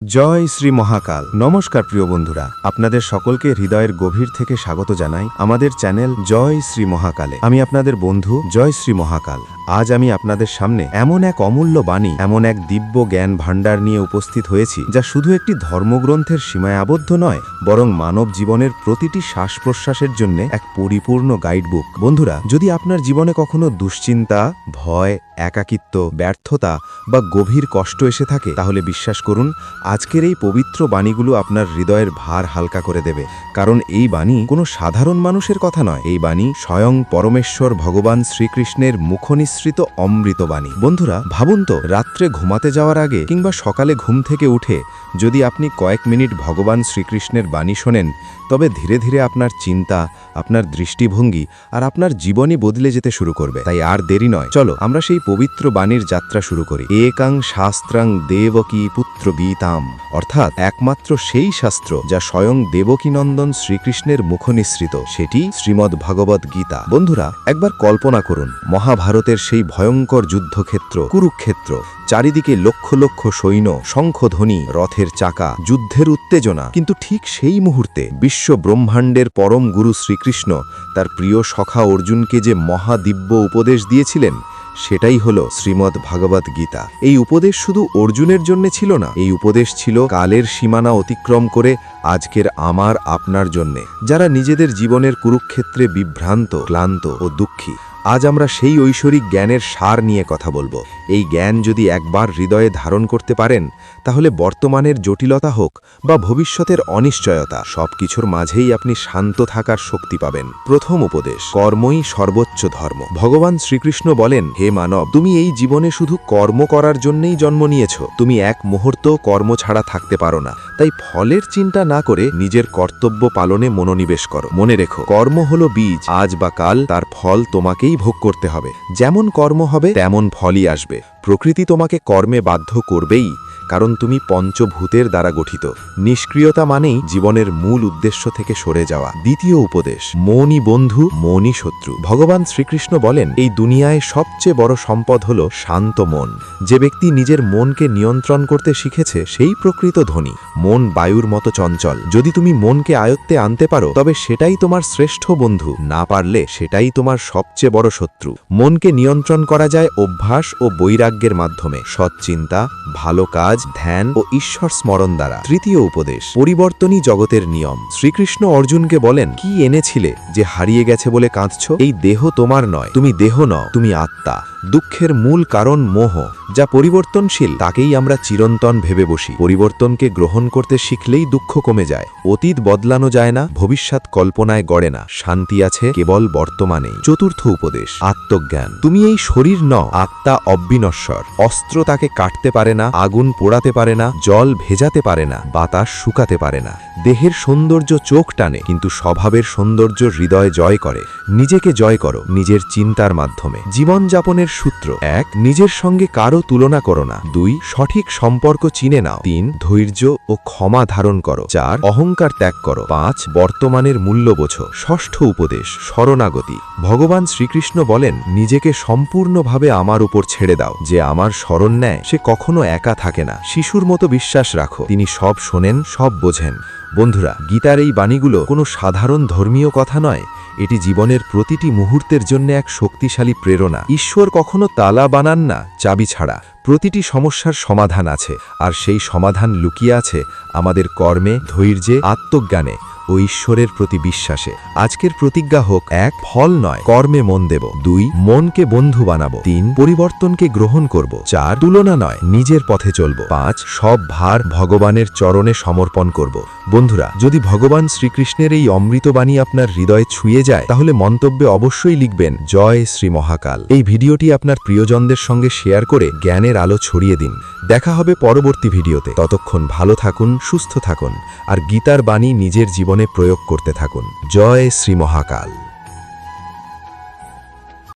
জয় শ্রী মহাকাল। নমস্কার প্রিয় বন্ধুরা, আপনাদের সকলকে হৃদয়ের গভীর থেকে স্বাগত জানাই আমাদের চ্যানেল জয় শ্রী মহাকালে। আমি আপনাদের বন্ধু জয় শ্রী মহাকাল। আজ আমি আপনাদের সামনে এমন এক অমূল্য বাণী, এমন এক দিব্য জ্ঞান ভাণ্ডার নিয়ে উপস্থিত হয়েছি যা শুধু একটি ধর্মগ্রন্থের সীমায় আবদ্ধ নয়, বরং মানব জীবনের প্রতিটি শ্বাস প্রশ্বাসের জন্য এক পরিপূর্ণ গাইডবুক। বন্ধুরা, যদি আপনার জীবনে কখনো দুশ্চিন্তা, ভয়, একাকিত্ব, ব্যর্থতা বা গভীর কষ্ট এসে থাকে, তাহলে বিশ্বাস করুন, আজকের এই পবিত্র বাণীগুলো আপনার হৃদয়ের ভার হালকা করে দেবে। কারণ এই বাণী কোনো সাধারণ মানুষের কথা নয়, এই বাণী স্বয়ং পরমেশ্বর ভগবান শ্রীকৃষ্ণের মুখনিসৃত অমৃত বাণী। বন্ধুরা, ভাবুন তো, রাত্রে ঘুমাতে যাওয়ার আগে কিংবা সকালে ঘুম থেকে উঠে যদি আপনি কয়েক মিনিট ভগবান শ্রীকৃষ্ণের বাণী শোনেন, তবে ধীরে ধীরে আপনার চিন্তা, আপনার দৃষ্টিভঙ্গি আর আপনার জীবনই বদলে যেতে শুরু করবে। তাই আর দেরি নয়, চলো আমরা সেই পবিত্র বাণীর যাত্রা শুরু করি। একাং শাস্ত্রাং দেবকী পুত্র গীতাম, অর্থাৎ একমাত্র সেই শাস্ত্র যা স্বয়ং দেবকীনন্দন শ্রীকৃষ্ণের মুখনিসৃত, সেটি শ্রীমদ্ ভগবদ্ গীতা। বন্ধুরা, একবার কল্পনা করুন, মহাভারতের সেই ভয়ঙ্কর যুদ্ধক্ষেত্র কুরুক্ষেত্র, চারিদিকে লক্ষ লক্ষ সৈন্য, শঙ্খধ্বনি, রথের চাকা, যুদ্ধের উত্তেজনা। কিন্তু ঠিক সেই মুহূর্তে বিশ্ব ব্রহ্মাণ্ডের পরম গুরু শ্রীকৃষ্ণ তার প্রিয় সখা অর্জুনকে যে মহাদিব্য উপদেশ দিয়েছিলেন, সেটাই হলো শ্রীমদ্ ভগবদ্ গীতা। এই উপদেশ শুধু অর্জুনের জন্য ছিল না, এই উপদেশ ছিল কালের সীমানা অতিক্রম করে আজকের আমার আপনার জন্যে, যারা নিজেদের জীবনের কুরুক্ষেত্রে বিভ্রান্ত, ক্লান্ত ও দুঃখী। আজ আমরা সেই ঐশ্বরিক জ্ঞানের সার নিয়ে কথা বলবো। এই জ্ঞান যদি একবার হৃদয়ে ধারণ করতে পারেন, তাহলে বর্তমানের জটিলতা হোক বা ভবিষ্যতের অনিশ্চয়তা, সবকিছুর মাঝেই আপনি শান্ত থাকার শক্তি পাবেন। প্রথম উপদেশ, কর্মই সর্বোচ্চ ধর্ম। ভগবান শ্রীকৃষ্ণ বলেন, হে মানব, তুমি এই জীবনে শুধু কর্ম করার জন্যই জন্ম নিয়েছ, তুমি এক মুহূর্ত কর্ম ছাড়া থাকতে পারো না। তাই ফলের চিন্তা না করে নিজের কর্তব্য পালনে মনোনিবেশ করো। মনে রেখো, কর্ম হলো বীজ, আজ বা কাল তার ফল তোমাকেই ভোগ করতে হবে। যেমন কর্ম হবে তেমন ফলই আসবে। প্রকৃতি তোমাকে কর্মে বাধ্য করবেই, কারণ তুমি পঞ্চভূতের দ্বারা গঠিত। নিষ্ক্রিয়তা মানেই জীবনের মূল উদ্দেশ্য থেকে সরে যাওয়া। দ্বিতীয় উপদেশ, মনই বন্ধু, মনই শত্রু। ভগবান শ্রীকৃষ্ণ বলেন, এই দুনিয়ায় সবচেয়ে বড় সম্পদ হলো শান্ত মন। যে ব্যক্তি নিজের মনকে নিয়ন্ত্রণ করতে শিখেছে, সেই প্রকৃত ধনী। মন বায়ুর মতো চঞ্চল। যদি তুমি মনকে আয়ত্তে আনতে পারো, তবে সেটাই তোমার শ্রেষ্ঠ বন্ধু, না পারলে সেটাই তোমার সবচেয়ে বড় শত্রু। মনকে নিয়ন্ত্রণ করা যায় অভ্যাস ও বৈরাগ্যের মাধ্যমে, সৎচিন্তা, ভালো কাজ, ধ্যান ও ঈশ্বর স্মরণ দ্বারা। তৃতীয় উপদেশ, পরিবর্তনই জগতের নিয়ম। শ্রীকৃষ্ণ অর্জুনকে বলেন, কি এনেছিলে যে হারিয়ে গেছে বলে কাঁদছ? এই দেহ তোমার নয়, তুমি দেহ নও, তুমি আত্মা। দুঃখের মূল কারণ মোহ, যা পরিবর্তনশীল, তাকেই আমরা চিরন্তন ভেবে বসি। পরিবর্তনকে গ্রহণ করতে শিখলেই দুঃখ কমে যায়। অতীত বদলানো যায় না, ভবিষ্যৎ কল্পনায় গড়ে না, শান্তি আছে কেবল বর্তমানেই। চতুর্থ উপদেশ, আত্মজ্ঞান। তুমি এই শরীর নও, আত্মা অবিনশ্বর। অস্ত্র তাকে কাটতে পারে না, আগুন পোড়াতে পারে না, জল ভেজাতে পারে না, বাতাস শুকাতে পারে না। দেহের সৌন্দর্য চোখ টানে, কিন্তু স্বভাবের সৌন্দর্য হৃদয় জয় করে। নিজেকে জয় করো নিজের চিন্তার মাধ্যমে। জীবনযাপনের সূত্র, 1. নিজের সঙ্গে কারো তুলনা করো না। 2. সঠিক সম্পর্ক চিনে নাও। 3. ধৈর্য ও ক্ষমা ধারণ করো। 4. অহংকার ত্যাগ করো। 5. বর্তমানের মূল্য বোঝো। ষষ্ঠ উপদেশ, শরণাগতি। ভগবান শ্রীকৃষ্ণ বলেন, নিজেকে সম্পূর্ণভাবে আমার উপর ছেড়ে দাও। যে আমার শরণ নেয়, সে কখনো একা থাকে না। শিশুর মতো বিশ্বাস রাখো, তিনি সব শোনেন, সব বোঝেন। বন্ধুরা, গীতার এই বাণীগুলো কোনো সাধারণ ধর্মীয় কথা নয়, এটি জীবনের প্রতিটি মুহূর্তের জন্য এক শক্তিশালী প্রেরণা। ঈশ্বর কখনো তালা বানান না চাবি ছাড়া। প্রতিটি সমস্যার সমাধান আছে, আর সেই সমাধান লুকিয়ে আছে আমাদের কর্মে, ধৈর্যে, আত্মজ্ঞানে ও ঈশ্বরের প্রতি বিশ্বাসে। আজকের প্রতিজ্ঞা হোক, 1. ফল নয়, কর্মে মন দেব। 2. মনকে বন্ধু বানাবো। 3. পরিবর্তনকে গ্রহণ করব। 4. তুলনা নয়, নিজের পথে চলব। 5. সব ভার ভগবানের চরণে সমর্পণ করব। বন্ধুরা, যদি ভগবান শ্রীকৃষ্ণের এই অমৃতবাণী আপনার হৃদয়ে ছুঁয়ে যায়, তাহলে মন্তব্যে অবশ্যই লিখবেন, জয় শ্রী মহাকাল। এই ভিডিওটি আপনার প্রিয়জনদের সঙ্গে শেয়ার করে জ্ঞানের আলো ছড়িয়ে দিন। দেখা হবে পরবর্তী ভিডিওতে। ততক্ষণ ভালো থাকুন, সুস্থ থাকুন আর গীতার বাণী নিজের জীবনে প্রয়োগ করতে থাকুন। জয় শ্রী মহাকাল।